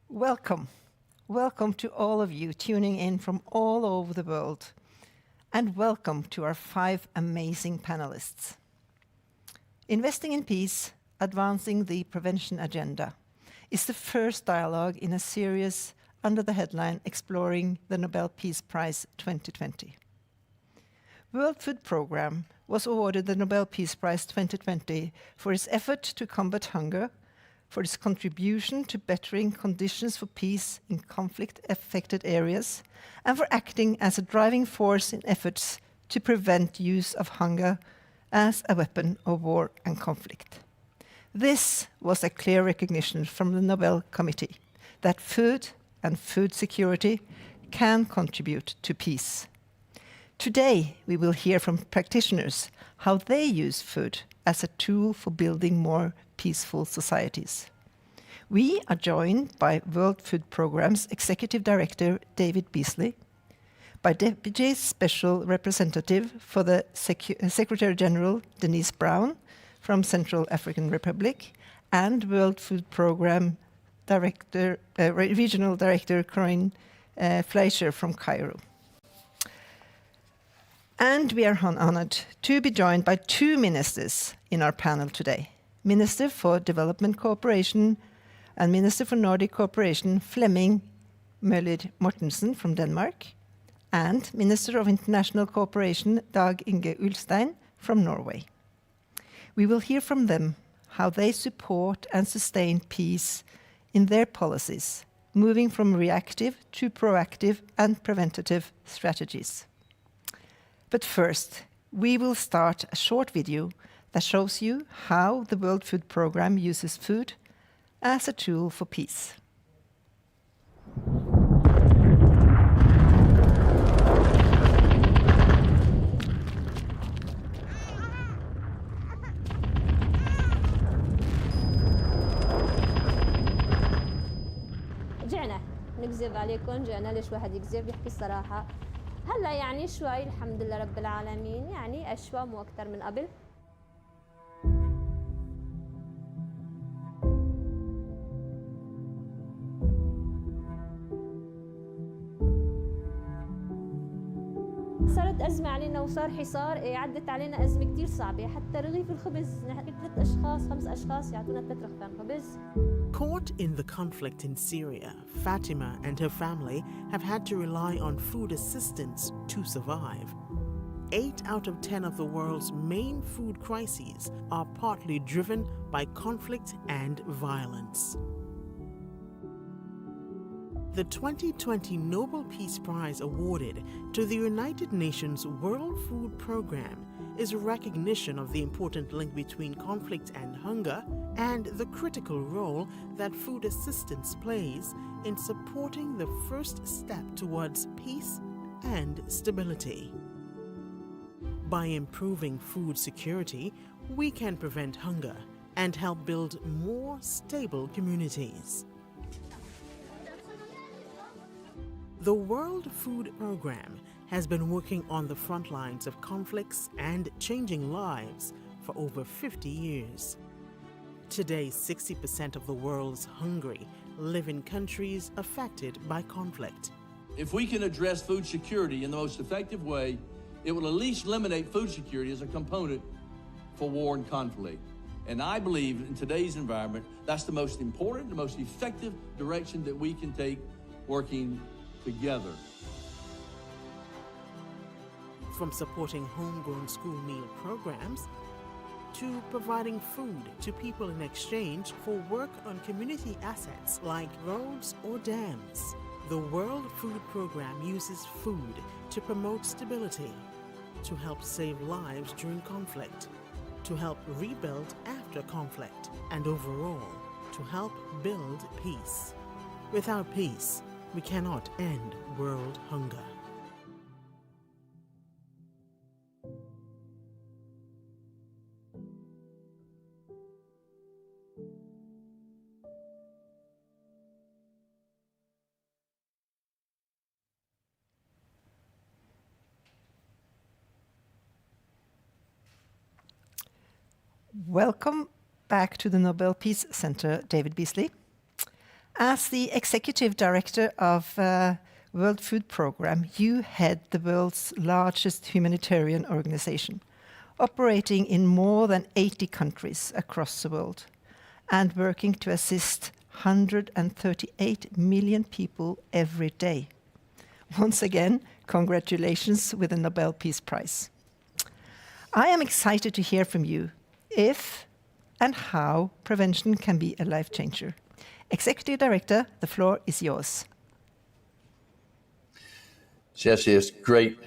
Welcome. Welcome to all of you tuning in from all over the world. And welcome to our 5 amazing panelists. Investing in Peace, Advancing the Prevention Agenda is the first dialogue in a series under the headline Exploring the Nobel Peace Prize 2020. World Food Programme was awarded the Nobel Peace Prize 2020 for its effort to combat hunger, for its contribution to bettering conditions for peace in conflict-affected areas, and for acting as a driving force in efforts to prevent use of hunger as a weapon of war and conflict. This was a clear recognition from the Nobel Committee that food and food security can contribute to peace. Today, we will hear from practitioners how they use food as a tool for building more peaceful societies. We are joined by World Food Programme's Executive Director David Beasley, by Deputy Special Representative for the Secretary General Denise Brown from Central African Republic, and World Food Programme Director, Regional Director Corinne Fleischer from Cairo. And we are honored to be joined by 2 ministers in our panel today. Minister for Development Cooperation and Minister for Nordic Cooperation, Flemming Møller Mortensen from Denmark, and Minister of International Cooperation, Dag Inge Ulstein from Norway. We will hear from them how they support and sustain peace in their policies, moving from reactive to proactive and preventative strategies. But first, we will start a short video that shows you how the World Food Programme uses food as a tool for peace. جعنا نكذب عليكم، جعنا ليش واحد يكذب يحكي الصراحة. هلا يعني شوي الحمد لله رب العالمين، يعني أشوى مو أكثر من قبل. صارت أزمة علينا وصار حصار، عدت علينا أزمة كتير صعبة، حتى رغيف الخبز 3 أشخاص 5 أشخاص يعطونا 3 رغيفان خبز. Caught in the conflict in Syria, Fatima and her family have had to rely on food assistance to survive. 8 out of 10 of the world's main food crises are partly driven by conflict and violence. The 2020 Nobel Peace Prize awarded to the United Nations World Food Programme is a recognition of the important link between conflict and hunger and the critical role that food assistance plays in supporting the first step towards peace and stability. By improving food security, we can prevent hunger and help build more stable communities. The World Food Programme has been working on the front lines of conflicts and changing lives for over 50 years. Today, 60% of the world's hungry live in countries affected by conflict. If we can address food security in the most effective way, it will at least eliminate food security as a component for war and conflict. And I believe in today's environment, that's the most important, the most effective direction that we can take working together. From supporting homegrown school meal programs to providing food to people in exchange for work on community assets like roads or dams, the World Food Programme uses food to promote stability, to help save lives during conflict, to help rebuild after conflict, and overall, to help build peace. Without peace, we cannot end world hunger. Welcome back to the Nobel Peace Center, David Beasley. As the executive director of World Food Programme, you head the world's largest humanitarian organization, operating in more than 80 countries across the world and working to assist 138 million people every day. Once again, congratulations with the Nobel Peace Prize. I am excited to hear from you if and how prevention can be a life changer. Executive Director, the floor is yours. Jesse, it's great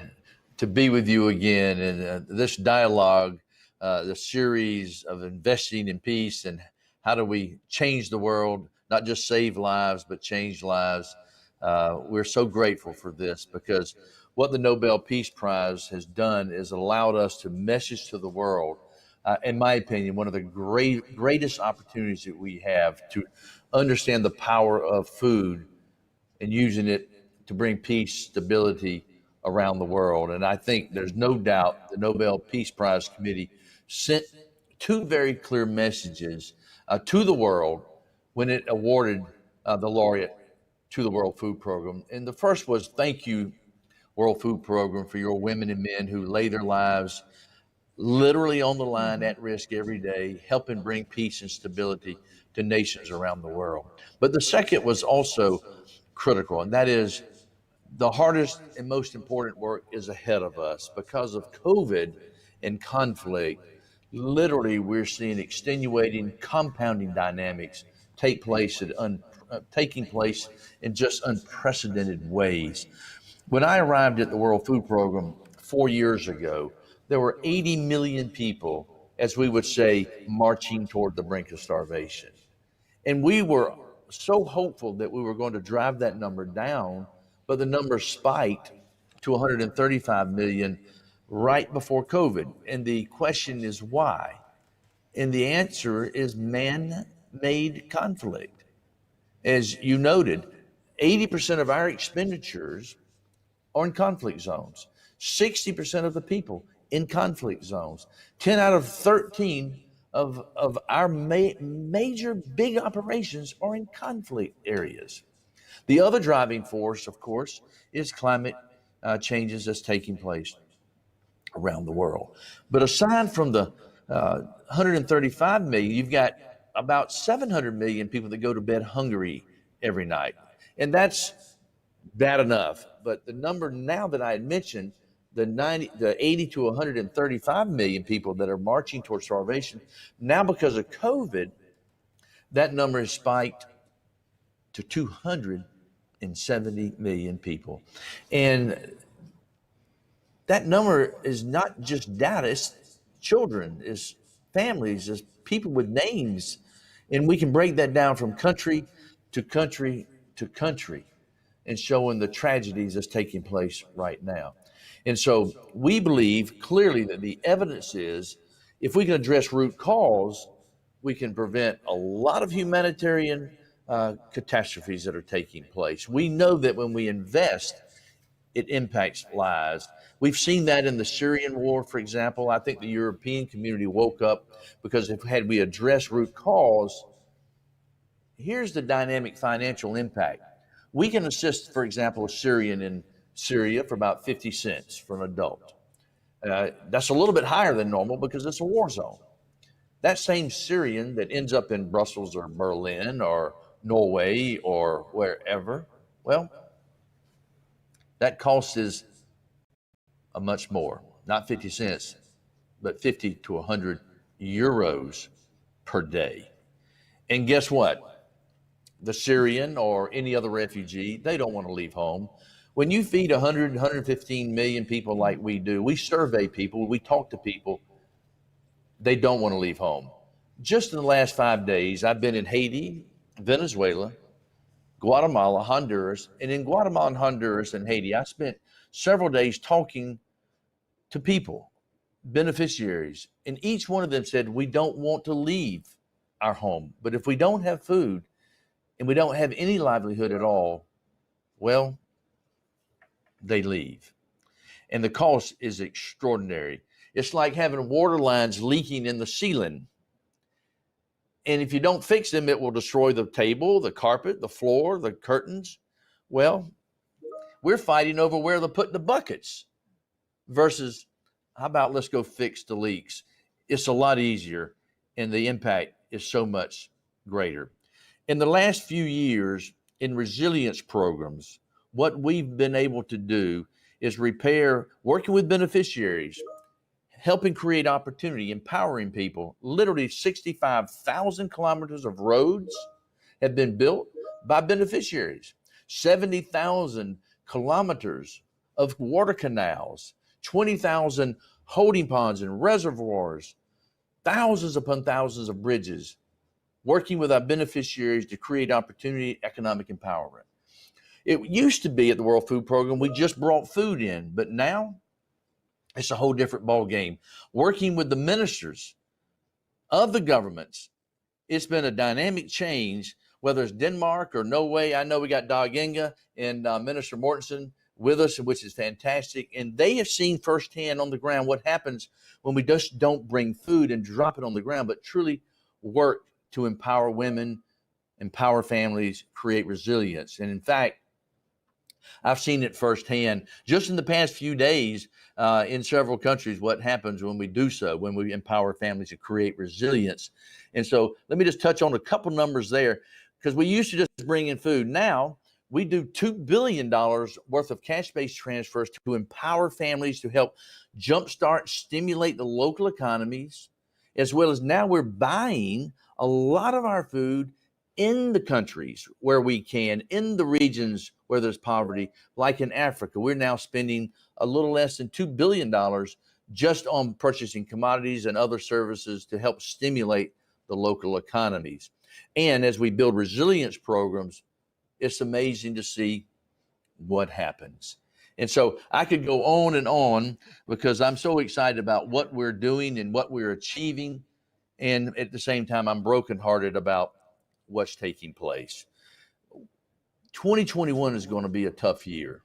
to be with you again. And this dialogue, the series of investing in peace and how do we change the world, not just save lives, but change lives. We're so grateful for this because what the Nobel Peace Prize has done is allowed us to message to the world, in my opinion, one of the greatest opportunities that we have to understand the power of food and using it to bring peace, stability around the world. And I think there's no doubt the Nobel Peace Prize Committee sent two very clear messages to the world when it awarded the laureate to the World Food Program. And the first was, thank you, World Food Program, for your women and men who lay their lives literally on the line at risk every day, helping bring peace and stability to nations around the world. But the second was also critical, and that is the hardest and most important work is ahead of us. Because of COVID and conflict, literally we're seeing extenuating, compounding dynamics taking place in just unprecedented ways. When I arrived at the World Food Program 4 years ago, there were 80 million people, as we would say, marching toward the brink of starvation. And we were so hopeful that we were going to drive that number down, but the number spiked to 135 million right before COVID. And the question is why? And the answer is man-made conflict. As you noted, 80% of our expenditures are in conflict zones, 60% of the people in conflict zones. 10 out of 13 of our major big operations are in conflict areas. The other driving force, of course, is climate changes that's taking place around the world. But aside from the 135 million, you've got about 700 million people that go to bed hungry every night. And that's bad enough. But the number now that I had mentioned, the 80 to 135 million people that are marching towards starvation, now because of COVID, that number has spiked to 270 million people. And that number is not just data, it's children, it's families, it's people with names. And we can break that down from country to country to country and showing the tragedies that's taking place right now. And so we believe clearly that the evidence is if we can address root cause, we can prevent a lot of humanitarian catastrophes that are taking place. We know that when we invest, it impacts lives. We've seen that in the Syrian war, for example. I think the European community woke up because had we addressed root cause, here's the dynamic financial impact. We can assist, for example, a Syrian in Syria for about 50 cents for an adult. That's a little bit higher than normal because it's a war zone. That same Syrian that ends up in Brussels or Berlin or Norway or wherever, well, that cost is a much more, not 50 cents, but 50 to 100 euros per day. And guess what? The Syrian or any other refugee, they don't want to leave home. When you feed 100, 115 million people like we do, we survey people, we talk to people, they don't want to leave home. Just in the last 5 days, I've been in Haiti, Venezuela, Guatemala, Honduras, and in Guatemala and Honduras and Haiti, I spent several days talking to people, beneficiaries, and each one of them said, we don't want to leave our home, but if we don't have food and we don't have any livelihood at all, well, they leave. And the cost is extraordinary. It's like having water lines leaking in the ceiling. And if you don't fix them, it will destroy the table, the carpet, the floor, the curtains. Well, we're fighting over where to put the buckets versus how about let's go fix the leaks. It's a lot easier and the impact is so much greater. In the last few years in resilience programs, what we've been able to do is repair, working with beneficiaries, helping create opportunity, empowering people. Literally 65,000 kilometers of roads have been built by beneficiaries, 70,000 kilometers of water canals, 20,000 holding ponds and reservoirs, thousands upon thousands of bridges, working with our beneficiaries to create opportunity, economic empowerment. It used to be at the World Food Program, we just brought food in, but now it's a whole different ball game. Working with the ministers of the governments, it's been a dynamic change, whether it's Denmark or Norway. I know we got Dag Inge and Minister Mortensen with us, which is fantastic. And they have seen firsthand on the ground what happens when we just don't bring food and drop it on the ground, but truly work to empower women, empower families, create resilience. And in fact, I've seen it firsthand just in the past few days in several countries, what happens when we do so, when we empower families to create resilience. And so let me just touch on a couple numbers there, because we used to just bring in food. Now we do $2 billion worth of cash-based transfers to empower families to help jumpstart, stimulate the local economies, as well as now we're buying a lot of our food in the countries where we can, in the regions where there's poverty, like in Africa. We're now spending a little less than $2 billion just on purchasing commodities and other services to help stimulate the local economies. And as we build resilience programs, it's amazing to see what happens. And so I could go on because I'm so excited about what we're doing and what we're achieving. And at the same time, I'm brokenhearted about what's taking place. 2021 is going to be a tough year.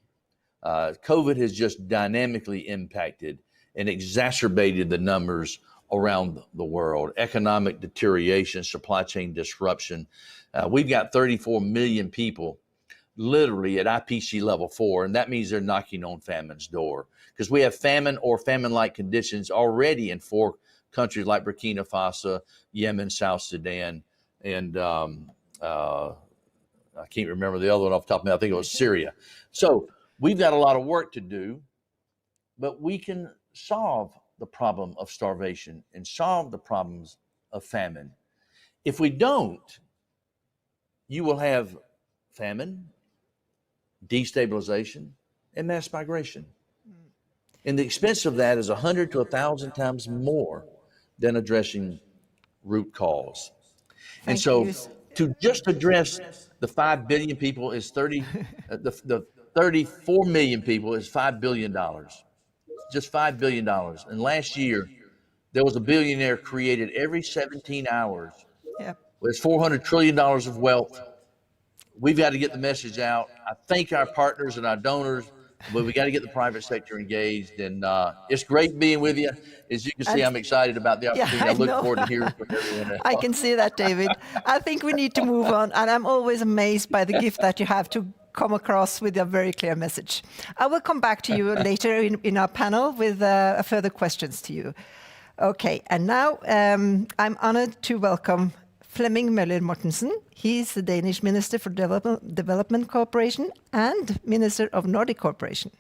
COVID has just dynamically impacted and exacerbated the numbers around the world. Economic deterioration, supply chain disruption. We've got 34 million people literally at IPC level 4, and that means they're knocking on famine's door, because we have famine or famine-like conditions already in 4 countries like Burkina Faso, Yemen, South Sudan, and I can't remember the other one off the top of my head. I think it was Syria. So we've got a lot of work to do, but we can solve the problem of starvation and solve the problems of famine. If we don't, you will have famine, destabilization, and mass migration. And the expense of that is 100 to 1,000 times more than addressing root cause. And so to just address the 5 billion people is the 34 million people is $5 billion, just $5 billion. And last year, there was a billionaire created every 17 hours. Yep. There's $400 trillion of wealth. We've got to get the message out. I thank our partners and our donors, but we got to get the private sector engaged. And it's great being with you. As you can see, I'm excited about the opportunity. Yeah, I look know. forward to hearing from everyone else. I can see that, David. I think we need to move on. And I'm always amazed by the gift that you have to come across with a very clear message. I will come back to you later in our panel with further questions to you. Okay, and now I'm honored to welcome Flemming Møller Mortensen. He's the Danish Minister for Development Cooperation and Minister of Nordic Cooperation.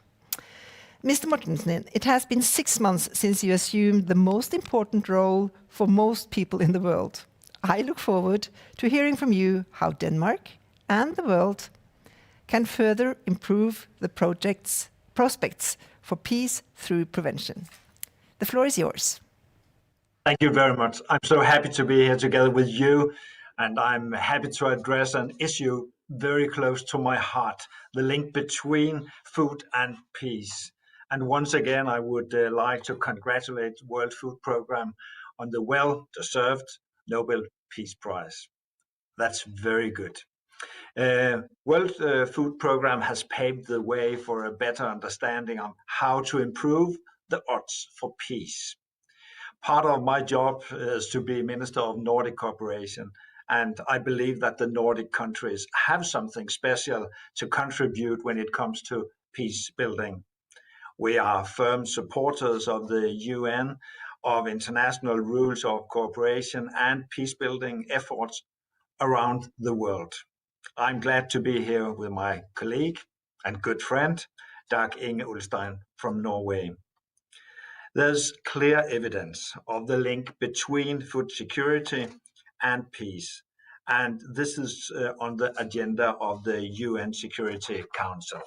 Mr. Mortensen, it has been 6 months since you assumed the most important role for most people in the world. I look forward to hearing from you how Denmark and the world can further improve the project's prospects for peace through prevention. The floor is yours. Thank you very much. I'm so happy to be here together with you, and I'm happy to address an issue very close to my heart, the link between food and peace. And once again, I would like to congratulate the World Food Program on the well-deserved Nobel Peace Prize. That's very good. World Food Program has paved the way for a better understanding on how to improve the odds for peace. Part of my job is to be Minister of Nordic Cooperation, and I believe that the Nordic countries have something special to contribute when it comes to peace building. We are firm supporters of the UN, of international rules of cooperation and peace building efforts around the world. I'm glad to be here with my colleague and good friend, Dag Inge Ulstein from Norway. There's clear evidence of the link between food security and peace, and this is on the agenda of the UN Security Council.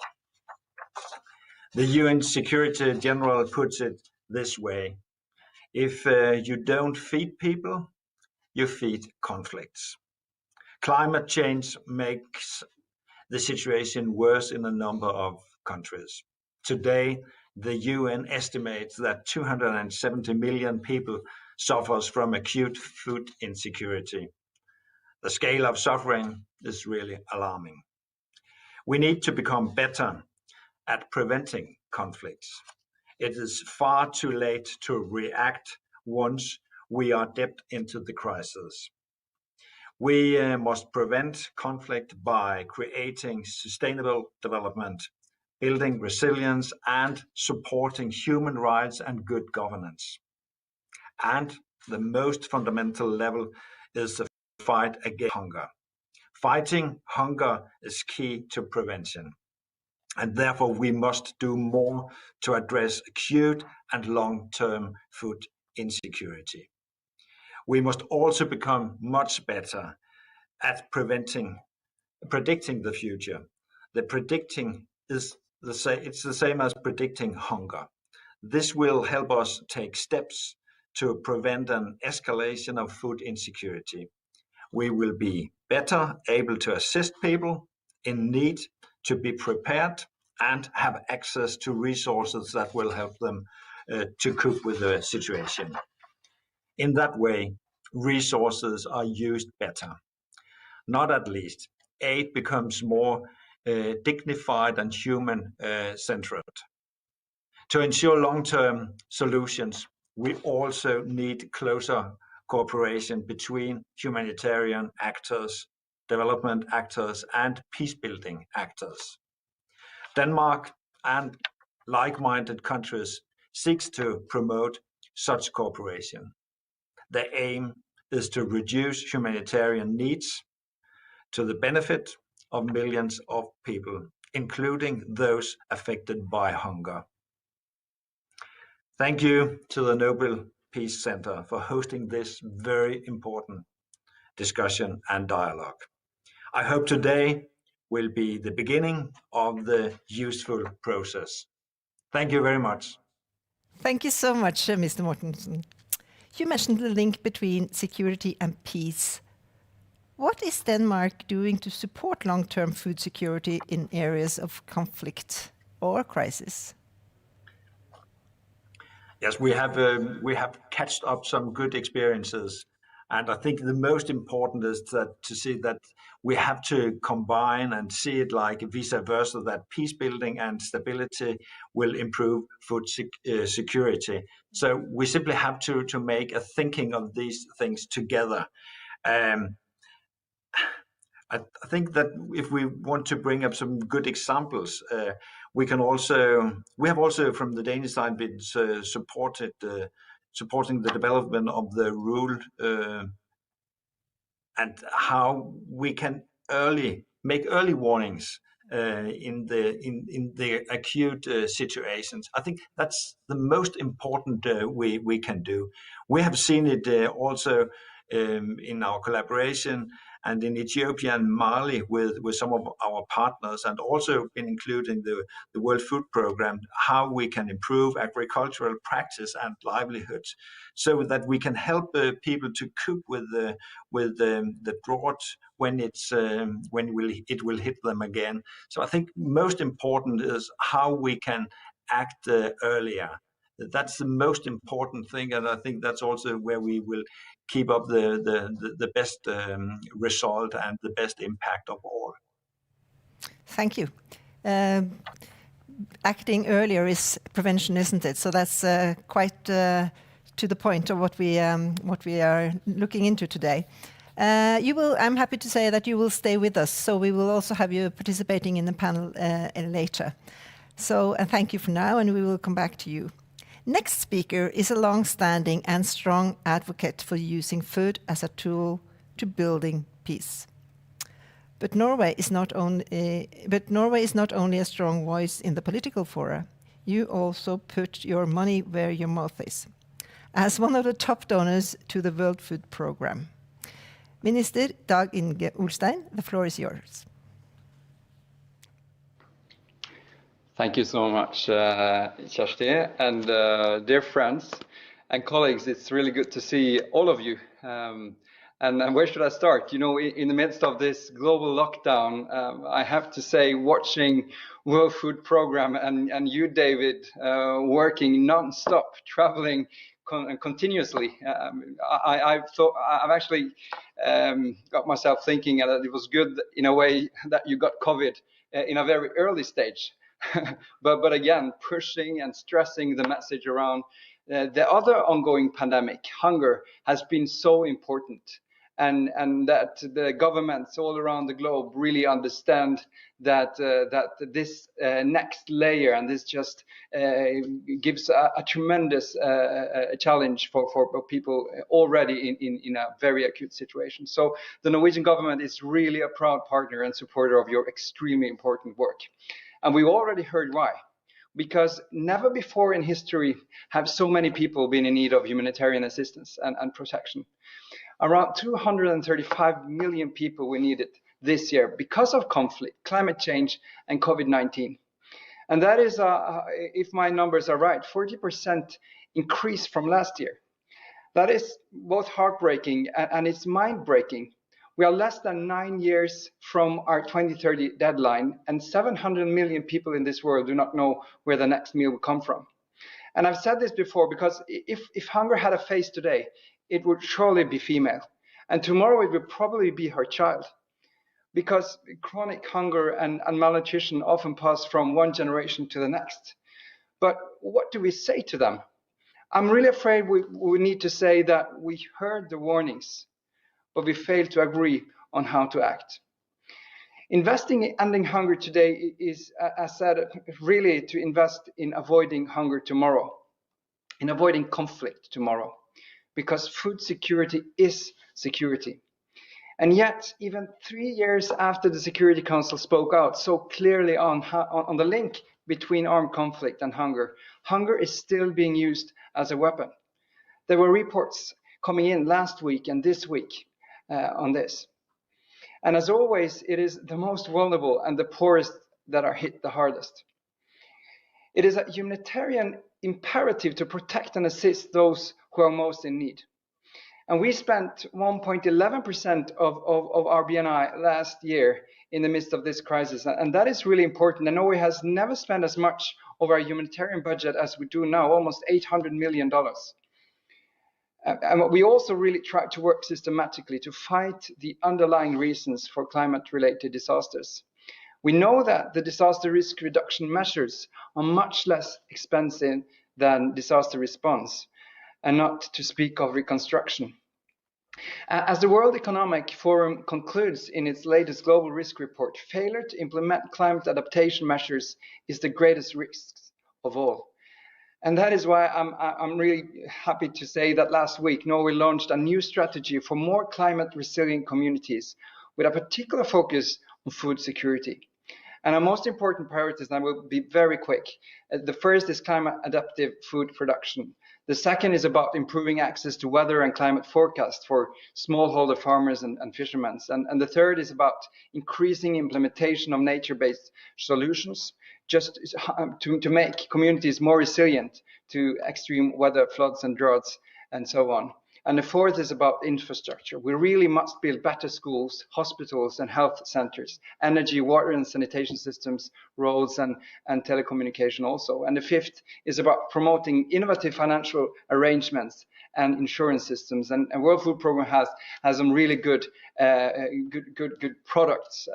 The UN Secretary General puts it this way: if you don't feed people, you feed conflicts. Climate change makes the situation worse in a number of countries. Today, the UN estimates that 270 million people suffers from acute food insecurity. The scale of suffering is really alarming. We need to become better at preventing conflicts. It is far too late to react once we are dipped into the crisis. We must prevent conflict by creating sustainable development, building resilience, and supporting human rights and good governance. And the most fundamental level is the fight against hunger. Fighting hunger is key to prevention. And therefore, we must do more to address acute and long-term food insecurity. We must also become much better at predicting the future. The predicting is it's the same as predicting hunger. This will help us take steps to prevent an escalation of food insecurity. We will be better able to assist people in need, to be prepared and have access to resources that will help them to cope with the situation. In that way, resources are used better. Not at least, aid becomes more dignified and human-centered. To ensure long-term solutions, we also need closer cooperation between humanitarian actors, development actors, and peace-building actors. Denmark and like-minded countries seeks to promote such cooperation. The aim is to reduce humanitarian needs to the benefit of millions of people, including those affected by hunger. Thank you to the Nobel Peace Center for hosting this very important discussion and dialogue. I hope today will be the beginning of the useful process. Thank you very much. Thank you so much, Mr. Mortensen. You mentioned the link between security and peace. What is Denmark doing to support long-term food security in areas of conflict or crisis? Yes, we have catched up some good experiences, and I think the most important is that to see that we have to combine and see it like vice versa, that peace building and stability will improve food security. So we simply have to make a thinking of these things together. I think that if we want to bring up some good examples, we have also from the Danish side been supporting the development of the rule and how we can make early warnings in the acute situations. I think that's the most important we can do. We have seen it also in our collaboration and in Ethiopia and Mali with some of our partners, and also been including the World Food Programme, how we can improve agricultural practice and livelihoods so that we can help people to cope with the drought when it will hit them again. So I think most important is how we can act earlier. That's the most important thing, and I think that's also where we will keep up the best result and the best impact of all. Thank you. Acting earlier is prevention, isn't it? So that's quite to the point of what we are looking into today. I'm happy to say that you will stay with us, so we will also have you participating in the panel later. So thank you for now, and we will come back to you. Next speaker is a long-standing and strong advocate for using food as a tool to building peace. But Norway is not only a strong voice in the political fora. You also put your money where your mouth is. As one of the top donors to the World Food Programme. Minister Dag Inge Ulstein, the floor is yours. Thank you so much, Kjersti, and dear friends and colleagues. It's really good to see all of you. And where should I start? You know, in the midst of this global lockdown, I have to say, watching World Food Programme and you, David, working non-stop, traveling continuously. I've actually got myself thinking that it was good in a way that you got COVID in a very early stage. but again, pushing and stressing the message around the other ongoing pandemic, hunger, has been so important. And that the governments all around the globe really understand that this next layer, and this just gives a tremendous challenge for people already in a very acute situation. So the Norwegian government is really a proud partner and supporter of your extremely important work. And we've already heard why. Because never before in history have so many people been in need of humanitarian assistance and protection. Around 235 million people we needed this year because of conflict, climate change, and COVID-19. And that is, if my numbers are right, 40% increase from last year. That is both heartbreaking and it's mind-breaking. We are less than 9 years from our 2030 deadline, and 700 million people in this world do not know where the next meal will come from. And I've said this before, because if hunger had a face today, it would surely be female. And tomorrow it would probably be her child. Because chronic hunger and malnutrition often pass from one generation to the next. But what do we say to them? I'm really afraid we need to say that we heard the warnings, but we failed to agree on how to act. Investing in ending hunger today is, as said, really to invest in avoiding hunger tomorrow, in avoiding conflict tomorrow, because food security is security. And yet, even 3 years after the Security Council spoke out so clearly on the link between armed conflict and hunger, hunger is still being used as a weapon. There were reports coming in last week and this week on this. And as always, it is the most vulnerable and the poorest that are hit the hardest. It is a humanitarian imperative to protect and assist those who are most in need. And we spent 1.11% of our BNI last year in the midst of this crisis. And that is really important. And Norway has never spent as much of our humanitarian budget as we do now, almost $800 million. And we also really try to work systematically to fight the underlying reasons for climate-related disasters. We know that the disaster risk reduction measures are much less expensive than disaster response, and not to speak of reconstruction. As the World Economic Forum concludes in its latest global risk report, failure to implement climate adaptation measures is the greatest risk of all. And that is why I'm really happy to say that last week, Norway launched a new strategy for more climate resilient communities with a particular focus on food security. And our most important priorities, and I will be very quick. The first is climate adaptive food production. The second is about improving access to weather and climate forecasts for smallholder farmers and fishermen. And the third is about increasing implementation of nature-based solutions, just to make communities more resilient to extreme weather, floods and droughts, and so on. And the fourth is about infrastructure. We really must build better schools, hospitals and health centers, energy, water and sanitation systems, roads and telecommunication also. And the fifth is about promoting innovative financial arrangements and insurance systems. And World Food Programme has some really good products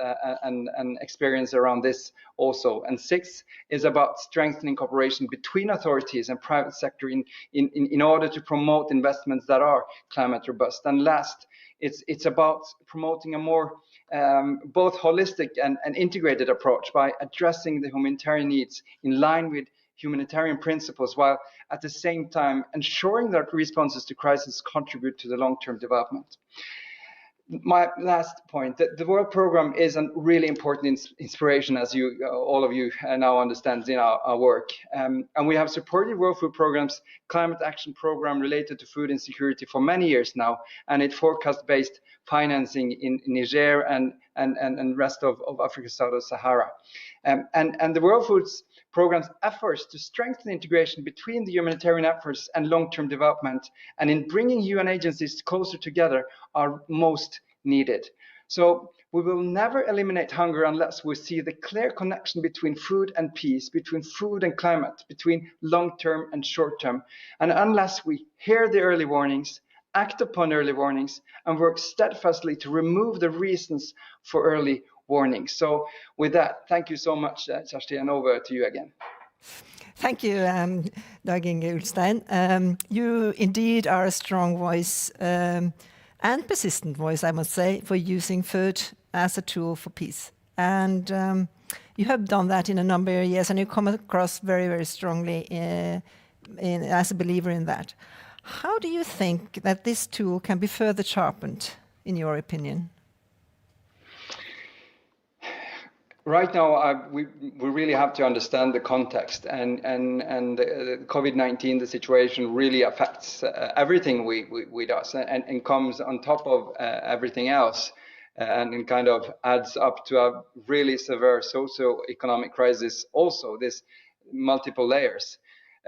and experience around this also. And 6 is about strengthening cooperation between authorities and private sector in order to promote investments that are climate robust. And last, it's about promoting a more both holistic and integrated approach by addressing the humanitarian needs in line with humanitarian principles, while at the same time ensuring that responses to crisis contribute to the long-term development. My last point, the World Programme is a really important inspiration, as all of you now understand in our work. And we have supported World Food Programme's climate action program related to food insecurity for many years now, and it forecast-based financing in Niger and rest of Africa south of Sahara. And the World Foods Programme's efforts to strengthen integration between the humanitarian efforts and long-term development, and in bringing UN agencies closer together, are most needed. So we will never eliminate hunger unless we see the clear connection between food and peace, between food and climate, between long-term and short-term, and unless we hear the early warnings, act upon early warnings, and work steadfastly to remove the reasons for early warnings. So with that, thank you so much, Kjersti, and over to you again. Thank you, Dag Inge Ulstein. You indeed are a strong voice and persistent voice, I must say, for using food as a tool for peace. And you have done that in a number of years, and you come across very, very strongly as a believer in that. How do you think that this tool can be further sharpened, in your opinion? Right now, we really have to understand the context, and COVID-19, the situation really affects everything we do, and comes on top of everything else, and kind of adds up to a really severe socio-economic crisis. Also, this multiple layers.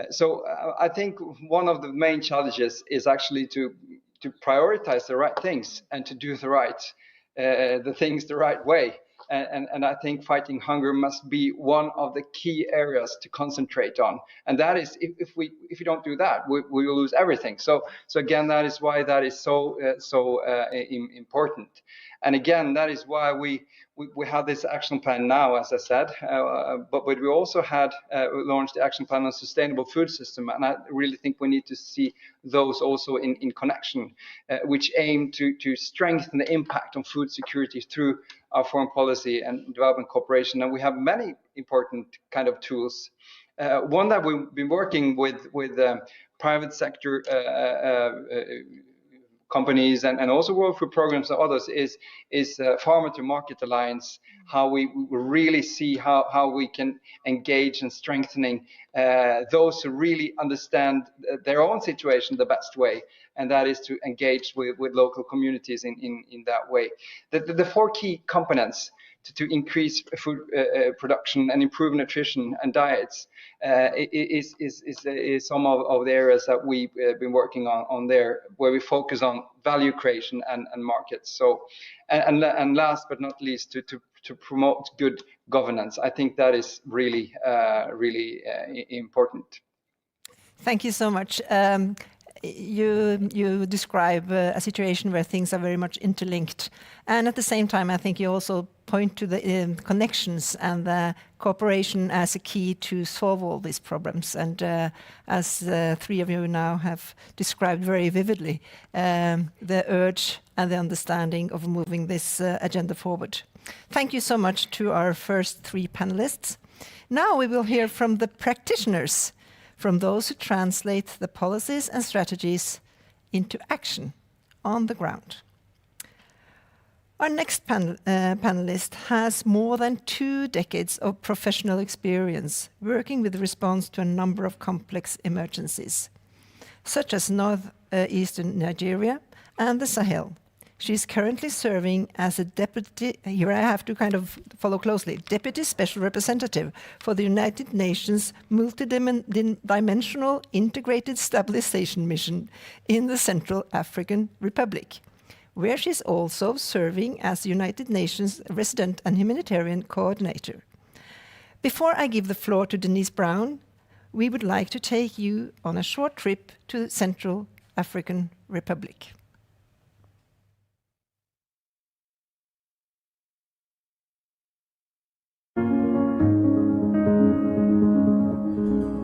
So I think one of the main challenges is actually to prioritize the right things and to do the things the right way. And I think fighting hunger must be one of the key areas to concentrate on. And that is, if we don't do that, we will lose everything. So again, that is why that is so important. And again, that is why we have this action plan now, as I said, but we also had launched the action plan on sustainable food system, and I really think we need to see those also in connection, which aim to strengthen the impact on food security through our foreign policy and development cooperation. And we have many important kind of tools. One that we've been working with private sector companies and also World Food Programs and others is Farmer to Market Alliance, how we really see how we can engage in strengthening those who really understand their own situation the best way, and that is to engage with local communities in that way. The 4 key components to increase food production and improve nutrition and diets is some of the areas that we've been working on there, where we focus on value creation and markets. So, and last but not least, to promote good governance. I think that is really important. Thank you so much. You describe a situation where things are very much interlinked, and at the same time I think you also point to the connections and the cooperation as a key to solve all these problems, and as 3 of you now have described very vividly, the urge and the understanding of moving this agenda forward. Thank you so much to our first 3 panelists. Now we will hear from the practitioners, from those who translate the policies and strategies into action on the ground. Our next panelist has more than 2 decades of professional experience working with response to a number of complex emergencies, such as northeastern Nigeria and the Sahel. She is currently serving as a deputy, here I have to kind of follow closely, Deputy Special Representative for the United Nations Multidimensional Integrated Stabilization Mission in the Central African Republic, where she is also serving as the United Nations Resident and Humanitarian Coordinator. Before I give the floor to Denise Brown, we would like to take you on a short trip to the Central African Republic.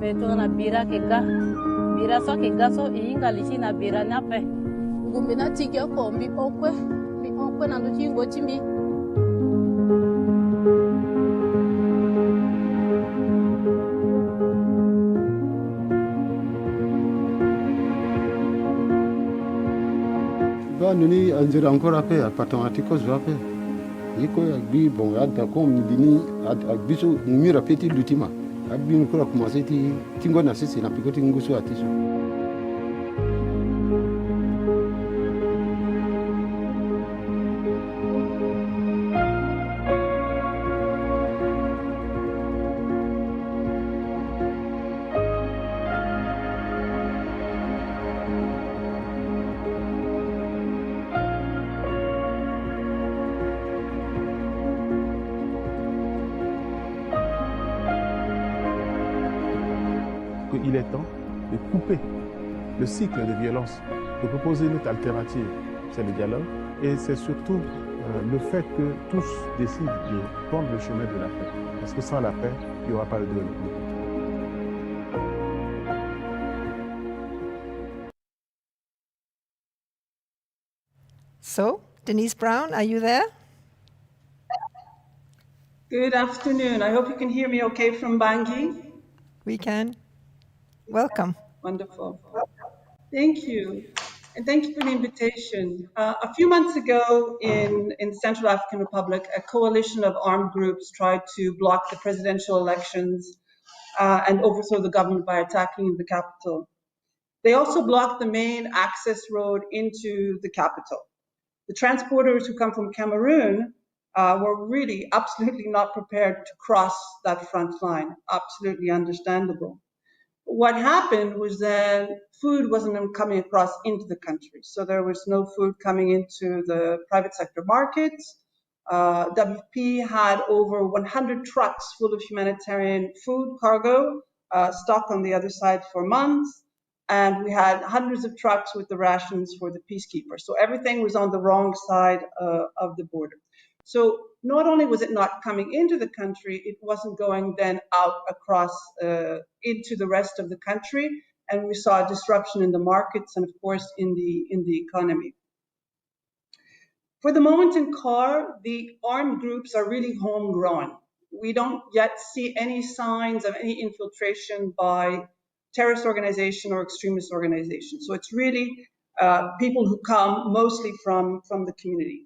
beto na bira kega bira so kega so inga lichi na bira nape gumbina tike ko mbi okwe na nduchi ngo chimbi. Ba nuni anjira encore ape apatomatiko zwape iko ya bi bon ya da kom dini biso mira peti lutima abi nkura commencer ti tingo na sisi na pikoti ngusu atiso. Il est temps de couper le cycle de violence, de proposer une autre alternative, c'est le dialogue, et c'est surtout le fait que tous décident de prendre le chemin de la paix. Parce que sans la paix, il n'y aura pas de développement. So, Denise Brown, are you there? Good afternoon. I hope you can hear me okay from Bangui. We can. Welcome. Wonderful. Thank you. And thank you for the invitation. A few months ago in the Central African Republic, a coalition of armed groups tried to block the presidential elections and overthrow the government by attacking the capital. They also blocked the main access road into the capital. The transporters who come from Cameroon were really absolutely not prepared to cross that front line, absolutely understandable. What happened was that food wasn't coming across into the country. So there was no food coming into the private sector markets. WFP had over 100 trucks full of humanitarian food cargo stocked on the other side for months. And we had hundreds of trucks with the rations for the peacekeepers. So everything was on the wrong side of the border. So not only was it not coming into the country, it wasn't going then out across into the rest of the country. And we saw a disruption in the markets and of course in the economy. For the moment in CAR, the armed groups are really homegrown. We don't yet see any signs of any infiltration by terrorist organization or extremist organization. So it's really people who come mostly from the community.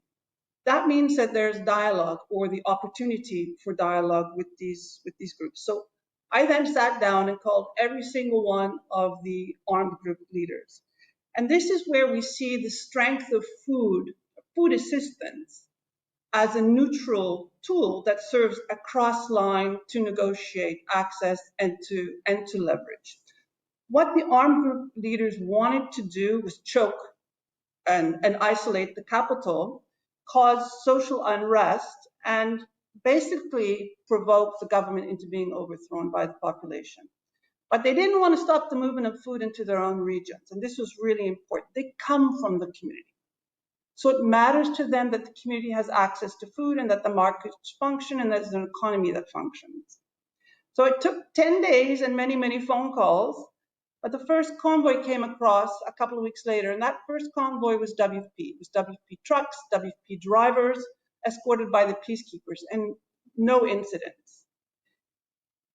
That means that there's dialogue or the opportunity for dialogue with these groups. So I then sat down and called every single one of the armed group leaders. And this is where we see the strength of food assistance as a neutral tool that serves a cross line to negotiate access and to leverage. What the armed group leaders wanted to do was choke and isolate the capital, cause social unrest, and basically provoke the government into being overthrown by the population. But they didn't want to stop the movement of food into their own regions, and this was really important. They come from the community. So it matters to them that the community has access to food and that the markets function and there's an economy that functions. So it took 10 days and many, many phone calls, but the first convoy came across a couple of weeks later, and that first convoy was WFP. It was WFP trucks, WFP drivers, escorted by the peacekeepers, and no incidents.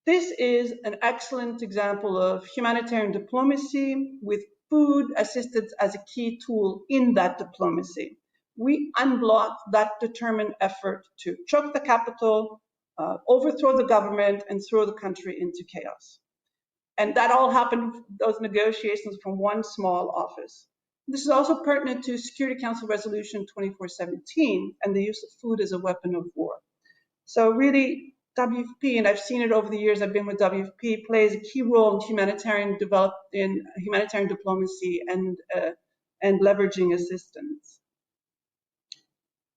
This is an excellent example of humanitarian diplomacy with food assistance as a key tool in that diplomacy. We unblocked that determined effort to choke the capital, overthrow the government, and throw the country into chaos. And that all happened, those negotiations, from one small office. This is also pertinent to Security Council Resolution 2417 and the use of food as a weapon of war. So really, WFP, and I've seen it over the years I've been with WFP, plays a key role in humanitarian diplomacy and leveraging assistance.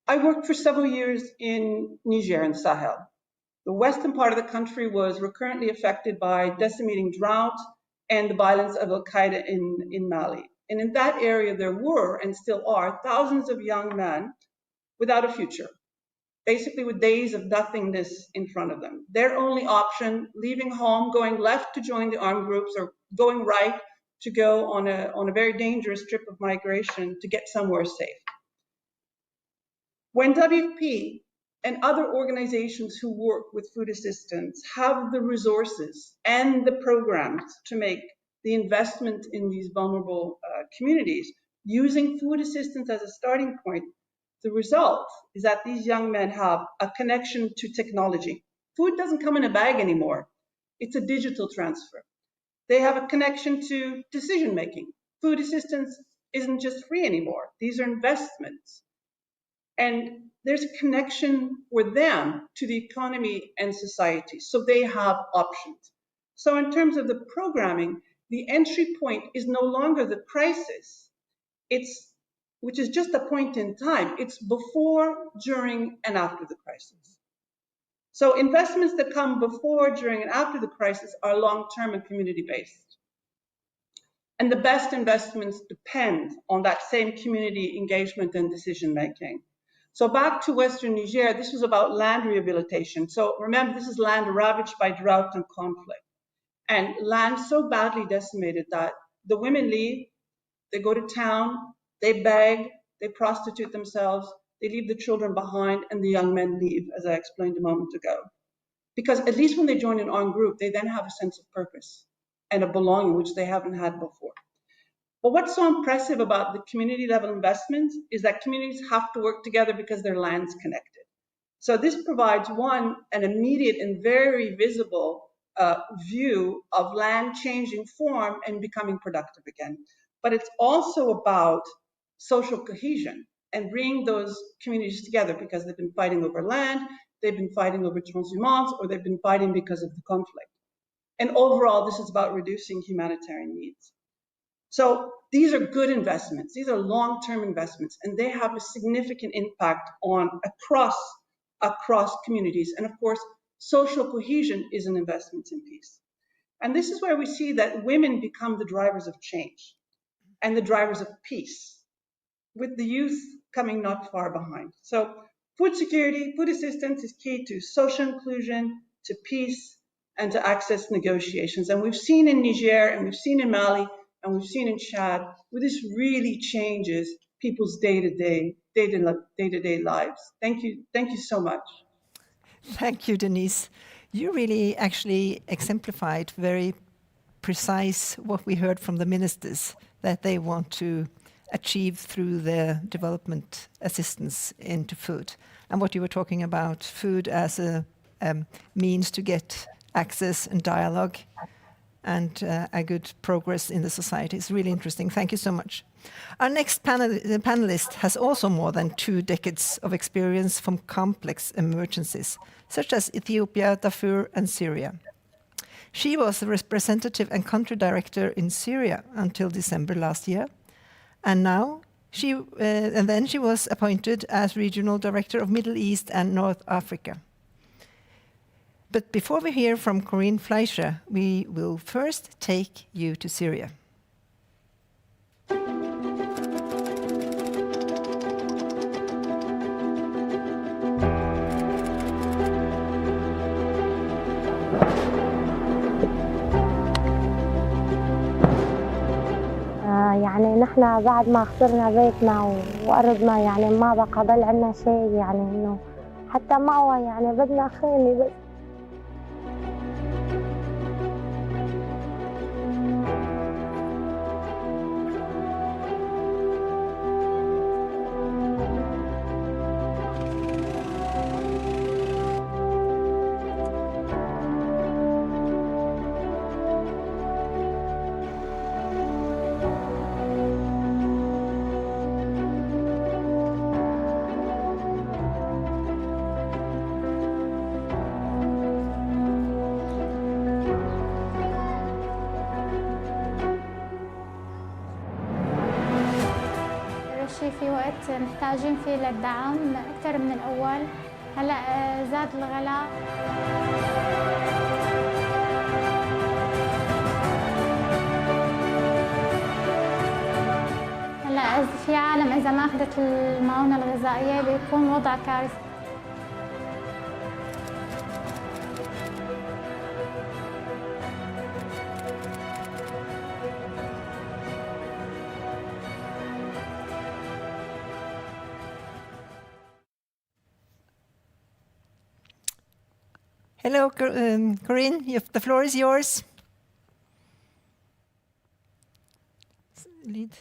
I worked for several years in Niger and Sahel. The western part of the country was recurrently affected by decimating drought and the violence of Al-Qaeda in Mali. And in that area, there were and still are thousands of young men without a future. basically with days of nothingness in front of them. Their only option, leaving home, going left to join the armed groups, or going right to go on a very dangerous trip of migration to get somewhere safe. When WFP and other organizations who work with food assistance have the resources and the programs to make the investment in these vulnerable communities, using food assistance as a starting point, the result is that these young men have a connection to technology. Food doesn't come in a bag anymore. It's a digital transfer. They have a connection to decision making. Food assistance isn't just free anymore. These are investments. And there's a connection for them to the economy and society. So they have options. So in terms of the programming, the entry point is no longer the crisis, which is just a point in time. It's before, during, and after the crisis. So investments that come before, during, and after the crisis are long-term and community-based. And the best investments depend on that same community engagement and decision-making. So back to Western Niger, this was about land rehabilitation. So remember, this is land ravaged by drought and conflict. And land so badly decimated that the women leave, they go to town, they beg, they prostitute themselves, they leave the children behind, and the young men leave, as I explained a moment ago. Because at least when they join an armed group, they then have a sense of purpose and a belonging, which they haven't had before. But what's so impressive about the community level investments is that communities have to work together because their land's connected. So this provides, one, an immediate and very visible view of land changing form and becoming productive again. But it's also about social cohesion and bringing those communities together because they've been fighting over land, they've been fighting over transhumance, or they've been fighting because of the conflict. And overall, this is about reducing humanitarian needs. So these are good investments. These are long-term investments, and they have a significant impact on across communities. And of course, social cohesion is an investment in peace. And this is where we see that women become the drivers of change and the drivers of peace, with the youth coming not far behind. So food security, food assistance is key to social inclusion, to peace, and to access negotiations. And we've seen in Niger, and we've seen in Mali, and we've seen in Chad, where this really changes people's day-to-day lives. Thank you so much. Thank you, Denise. You really actually exemplified very precise what we heard from the ministers that they want to achieve through their development assistance into food. And what you were talking about, food as a means to get access and dialogue and a good progress in the society. It's really interesting. Thank you so much. Our next panelist has also more than 2 decades of experience from complex emergencies, such as Ethiopia, Darfur, and Syria. She was the representative and country director in Syria until December last year, and then she was appointed as regional director of Middle East and North Africa. But before we hear from Corinne Fleischer, we will first take you to Syria. يعني نحن بعد ما خسرنا بيتنا وأرضنا يعني ما بقى ضل عنا شيء يعني إنه حتى مأوى يعني بدنا خيمة بس. في وقت محتاجين فيه للدعم أكثر من الأول. هلأ زاد الغلاء. هلأ في عالم إذا ما أخذت المعونة الغذائية بيكون وضع كارثي. Hello, Corinne, the floor is yours. Lead.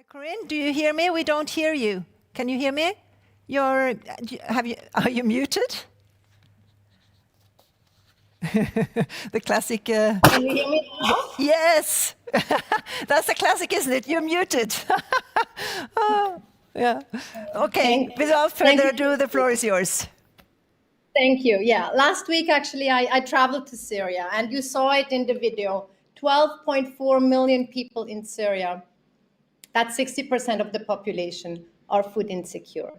Corinne, do you hear me? We don't hear you. Can you hear me? Are you muted? The classic. Can you hear me now? Yes, that's the classic, isn't it? You're muted. Oh, yeah. Okay. Without further ado, the floor is yours. Thank you. Yeah. Last week, actually, I traveled to Syria, and you saw it in the video. 12.4 million people in Syria. That's 60% of the population are food insecure.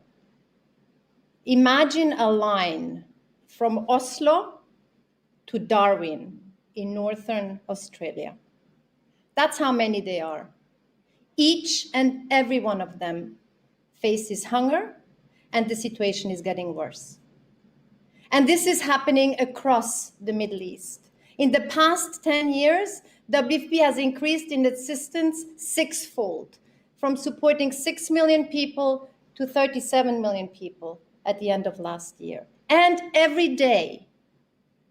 Imagine a line from Oslo to Darwin in northern Australia. That's how many they are. Each and every one of them faces hunger, and the situation is getting worse. And this is happening across the Middle East. In the past 10 years, WFP has increased in assistance sixfold, from supporting 6 million people to 37 million people at the end of last year. And every day,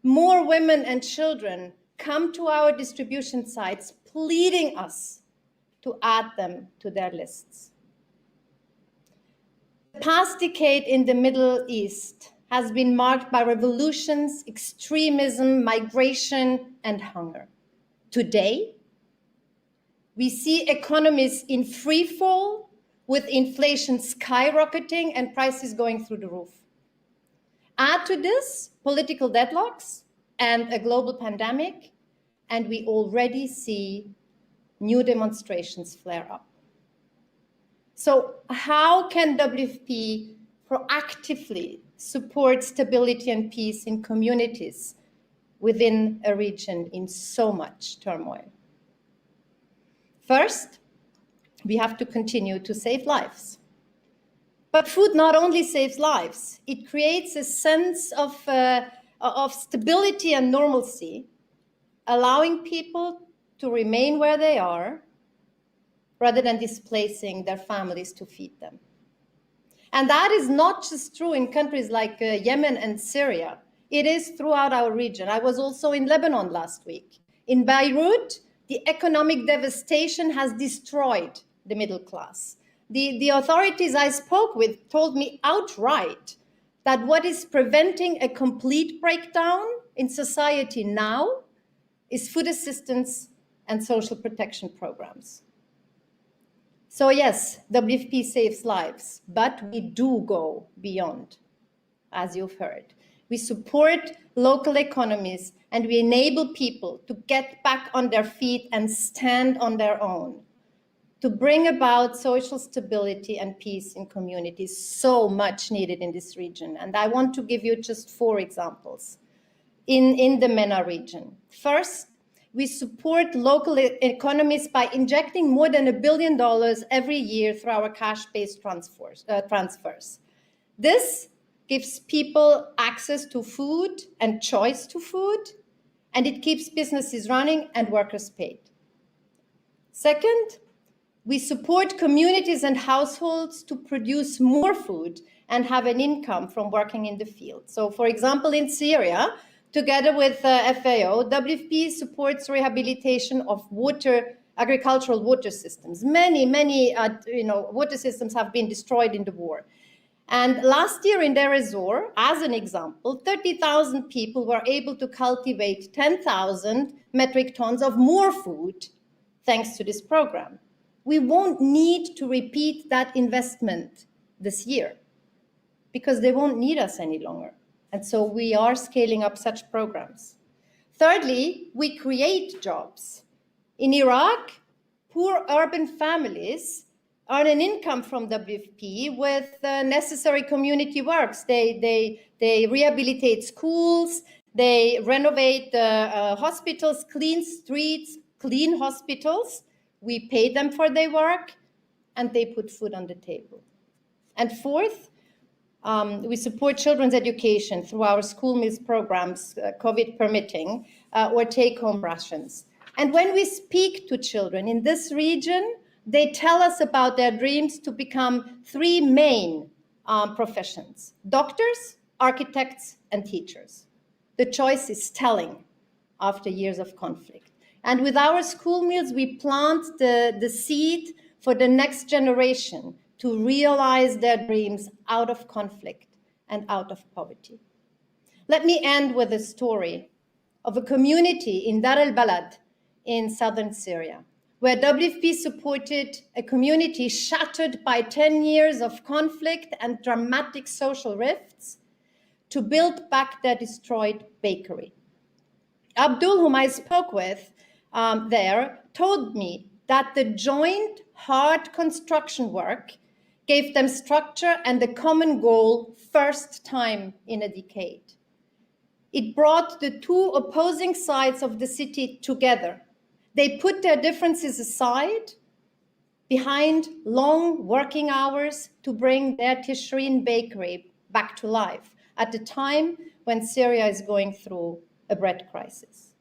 more women and children come to our distribution sites pleading us to add them to their lists. The past decade in the Middle East has been marked by revolutions, extremism, migration, and hunger. Today, we see economies in free fall, with inflation skyrocketing and prices going through the roof. Add to this political deadlocks and a global pandemic, and we already see new demonstrations flare up. So how can WFP proactively support stability and peace in communities within a region in so much turmoil? First, we have to continue to save lives. But food not only saves lives, it creates a sense of stability and normalcy, allowing people to remain where they are rather than displacing their families to feed them. And that is not just true in countries like Yemen and Syria. It is throughout our region. I was also in Lebanon last week. In Beirut, the economic devastation has destroyed the middle class. The authorities I spoke with told me outright that what is preventing a complete breakdown in society now is food assistance and social protection programs. So yes, WFP saves lives, but we do go beyond, as you've heard. We support local economies and we enable people to get back on their feet and stand on their own, to bring about social stability and peace in communities, so much needed in this region. And I want to give you just 4 examples in the MENA region. First, we support local economies by injecting more than $1 billion every year through our cash-based transfers. This gives people access to food and choice to food, and it keeps businesses running and workers paid. Second, we support communities and households to produce more food and have an income from working in the field. So, for example, in Syria, together with FAO, WFP supports rehabilitation of agricultural water systems. Many water systems have been destroyed in the war. And last year in Deir ez-Zor, as an example, 30,000 people were able to cultivate 10,000 metric tons of more food thanks to this program. We won't need to repeat that investment this year because they won't need us any longer. And so we are scaling up such programs. Thirdly, we create jobs. In Iraq, poor urban families earn an income from WFP with necessary community works. They rehabilitate schools, they renovate hospitals, clean streets, clean hospitals. We pay them for their work, and they put food on the table. And fourth, we support children's education through our school meals programs, COVID permitting, or take-home rations. And when we speak to children in this region, They tell us about their dreams to become three main professions: doctors, architects, and teachers. The choice is telling after years of conflict. And with our school meals, we plant the seed for the next generation to realize their dreams out of conflict and out of poverty. Let me end with a story of a community in Dar el-Balad in southern Syria, where WFP supported a community shattered by 10 years of conflict and dramatic social rifts to build back their destroyed bakery. Abdul, whom I spoke with there, told me that the joint hard construction work gave them structure and a common goal first time in a decade. It brought the two opposing sides of the city together. They put their differences aside behind long working hours to bring their Tishreen bakery back to life at a time when Syria is going through a bread crisis.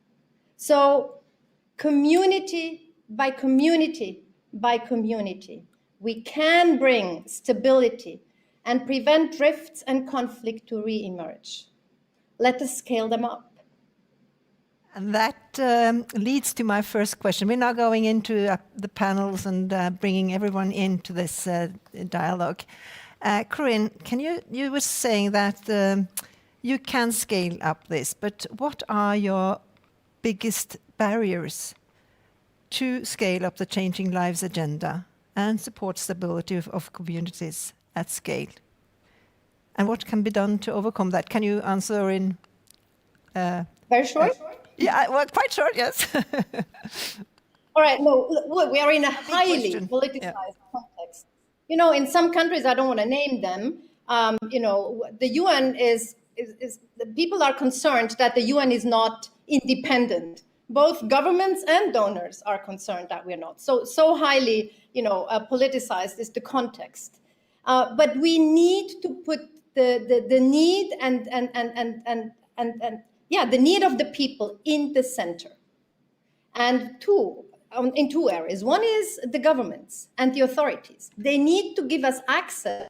So community by community by community, we can bring stability and prevent rifts and conflict to re-emerge. Let us scale them up. And that leads to my first question. We're now going into the panels and bringing everyone into this dialogue. Corinne, you were saying that you can scale up this, but what are your biggest barriers to scale up the Changing Lives agenda and support stability of communities at scale? And what can be done to overcome that? Can you answer in... Very short? Yeah, well, quite short, yes. All right, no, look, we are in a highly politicized context. You know, in some countries, I don't want to name them, you know, the UN the people are concerned that the UN is not independent. Both governments and donors are concerned that we're not. So highly, you know, politicized is the context. But we need to put the need the need of the people in the center. And in two areas. One is the governments and the authorities. They need to give us access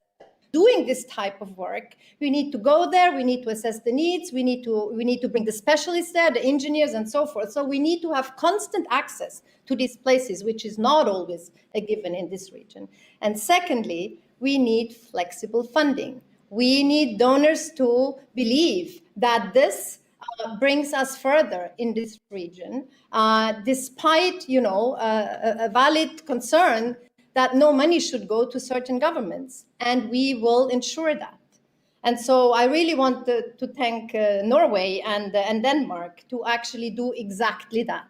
doing this type of work. We need to go there, we need to assess the needs, we need to bring the specialists there, the engineers and so forth. So we need to have constant access to these places, which is not always a given in this region. And secondly, we need flexible funding. We need donors to believe that this brings us further in this region, despite, you know, a valid concern that no money should go to certain governments, and we will ensure that. And so I really want to thank Norway and Denmark to actually do exactly that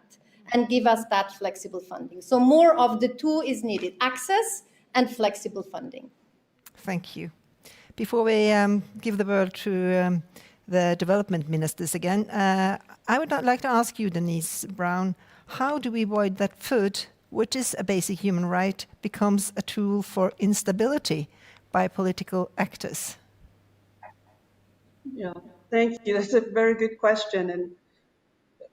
and give us that flexible funding. So more of the two is needed, access and flexible funding. Thank you. Before we give the word to the development ministers again, I would like to ask you, Denise Brown, how do we avoid that food, which is a basic human right, becomes a tool for instability by political actors? Yeah, thank you. That's a very good question. And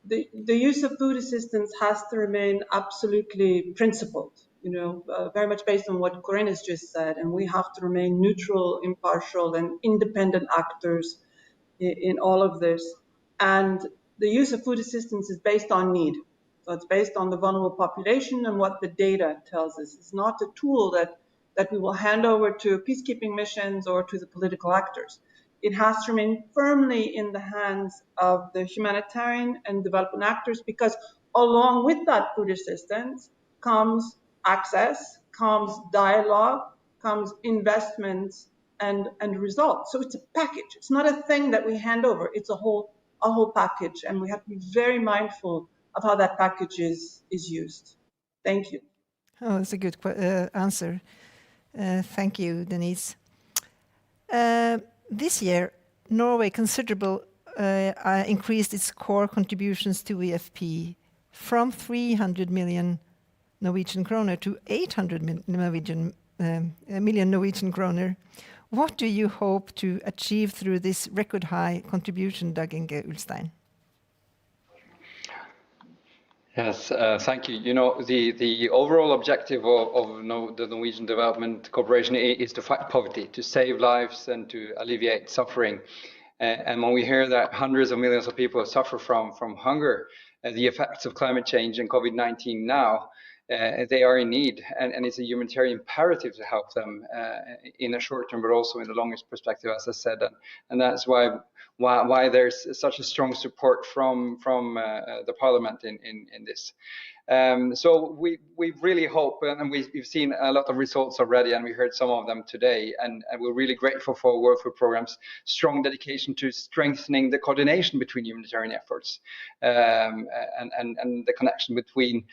the use of food assistance has to remain absolutely principled, you know, very much based on what Corinne has just said. And we have to remain neutral, impartial, and independent actors in all of this. And the use of food assistance is based on need. So it's based on the vulnerable population and what the data tells us. It's not a tool that we will hand over to peacekeeping missions or to the political actors. It has to remain firmly in the hands of the humanitarian and development actors, because along with that food assistance comes access, comes dialogue, comes investments and results. So it's a package. It's not a thing that we hand over. It's a whole package, and we have to be very mindful of how that package is used. Thank you. Oh, that's a good answer. Thank you, Denise. This year, Norway considerably increased its core contributions to WFP from 300 million Norwegian kroner to 800 million Norwegian kroner. What do you hope to achieve through this record high contribution, Dag Inge Ulstein? Yes, thank you. You know, the overall objective of the Norwegian Development Cooperation is to fight poverty, to save lives and to alleviate suffering. And when we hear that hundreds of millions of people suffer from hunger, the effects of climate change and COVID-19 now, they are in need, and it's a humanitarian imperative to help them in the short term, but also in the longest perspective, as I said, and that's why there's such a strong support from the Parliament in this. So we really hope, and we've seen a lot of results already, and we heard some of them today, and we're really grateful for World Food Programme's strong dedication to strengthening the coordination between humanitarian efforts and the connection between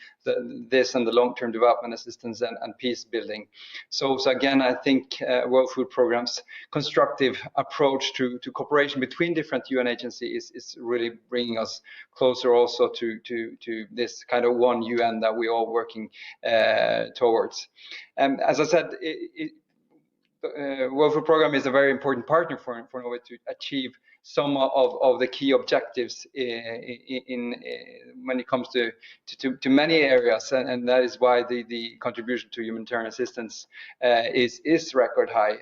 this and the long-term development assistance and peace building. So again, I think World Food Programme's constructive approach to cooperation between different UN agencies is really bringing us closer also to this kind of one UN that we're all working towards. As I said, World Food Programme is a very important partner for Norway to achieve some of the key objectives when it comes to many areas, and that is why the contribution to humanitarian assistance is record high.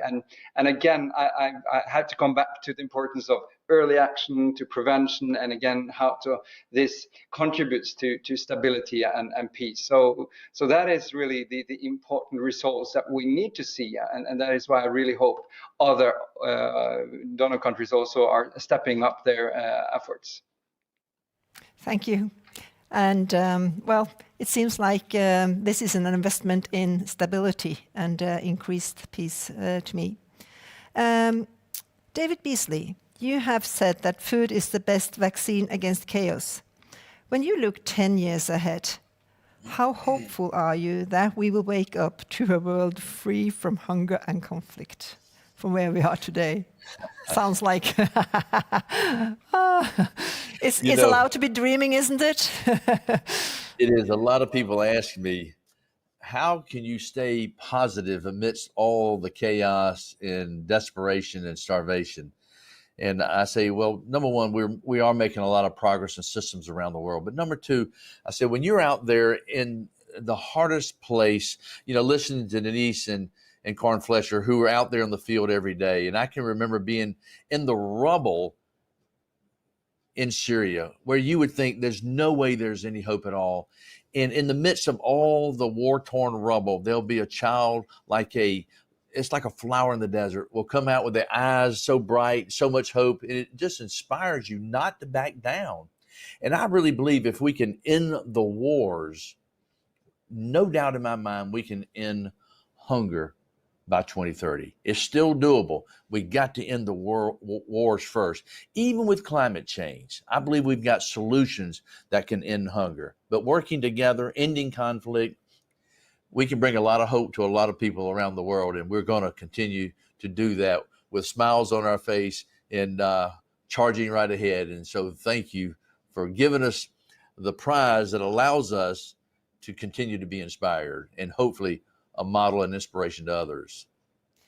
And again, I had to come back to the importance of early action, to prevention, and again how this contributes to stability and peace. So that is really the important results that we need to see, and that is why I really hope other donor countries also are stepping up their efforts. Thank you. And well, it seems like this is an investment in stability and increased peace to me. David Beasley, you have said that food is the best vaccine against chaos. When you look 10 years ahead, how hopeful are you that we will wake up to a world free from hunger and conflict from where we are today? Sounds like it's allowed to be dreaming, isn't it? It is. A lot of people ask me, how can you stay positive amidst all the chaos and desperation and starvation? And I say, well, number one, we are making a lot of progress in systems around the world. But number two, I said, when you're out there in the hardest place, you know, listening to Denise and Karin Flesher, who are out there in the field every day. And I can remember being in the rubble in Syria, where you would think there's no way there's any hope at all. And in the midst of all the war-torn rubble, there'll be a child it's like a flower in the desert, will come out with their eyes so bright, so much hope, and it just inspires you not to back down. And I really believe if we can end the wars, no doubt in my mind, we can end hunger by 2030. It's still doable. We got to end the wars first. Even with climate change, I believe we've got solutions that can end hunger. But working together, ending conflict, we can bring a lot of hope to a lot of people around the world, and we're going to continue to do that with smiles on our face and charging right ahead. And so thank you for giving us the prize that allows us to continue to be inspired and hopefully a model and inspiration to others.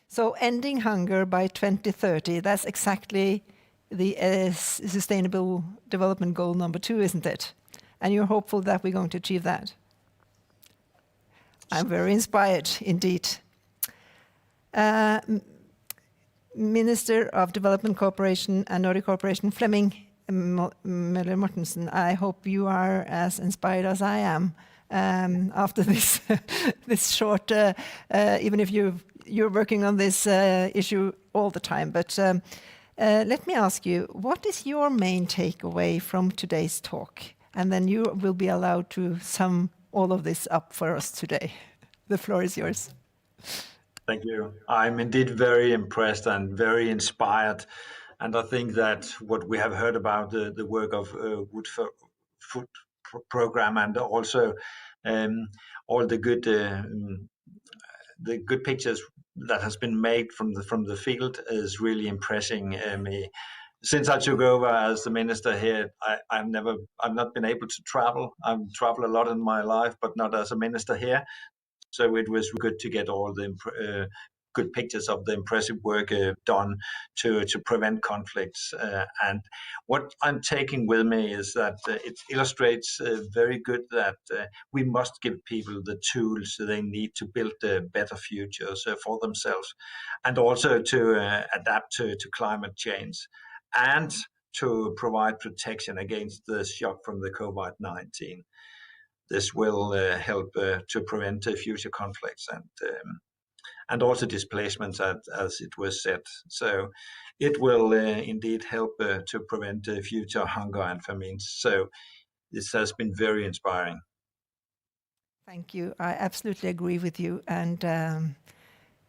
So ending hunger by 2030, that's exactly the Sustainable Development Goal number 2, isn't it? And you're hopeful that we're going to achieve that? I'm very inspired, indeed. Minister of Development Cooperation and Nordic Cooperation, Flemming Møller Mortensen, I hope you are as inspired as I am after this this short, even if you're working on this issue all the time. But let me ask you, what is your main takeaway from today's talk? And then you will be allowed to sum all of this up for us today. The floor is yours. Thank you. I'm indeed very impressed and very inspired. And I think that what we have heard about the work of World Food Programme and also all the good pictures that has been made from the field is really impressing me. Since I took over as the minister here, I've not been able to travel. I've traveled a lot in my life, but not as a minister here. So it was good to get all the good pictures of the impressive work done to prevent conflicts. And what I'm taking with me is that it illustrates very good that we must give people the tools they need to build better futures for themselves, and also to adapt to climate change, and to provide protection against the shock from the COVID-19. This will help to prevent future conflicts and also displacements, as it was said. So it will indeed help to prevent future hunger and famines. So this has been very inspiring. Thank you. I absolutely agree with you. And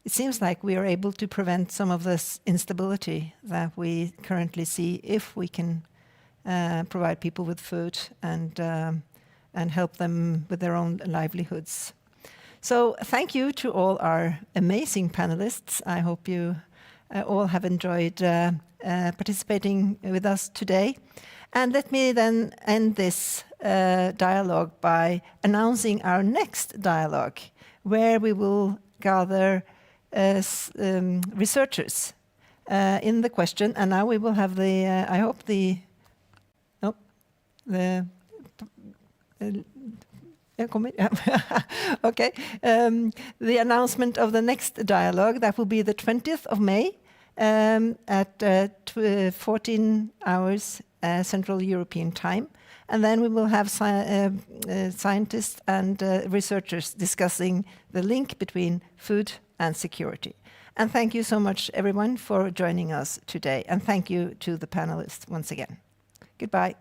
it seems like we are able to prevent some of this instability that we currently see if we can provide people with food and help them with their own livelihoods. So thank you to all our amazing panelists. I hope you all have enjoyed participating with us today. And let me then end this dialogue by announcing our next dialogue, where we will gather researchers in the question. And now we will have the, I hope the, okay, the announcement of the next dialogue. That will be the 20th of May at 14 hours Central European time. And then we will have scientists and researchers discussing the link between food and security. And thank you so much, everyone, for joining us today. And thank you to the panelists once again. Goodbye.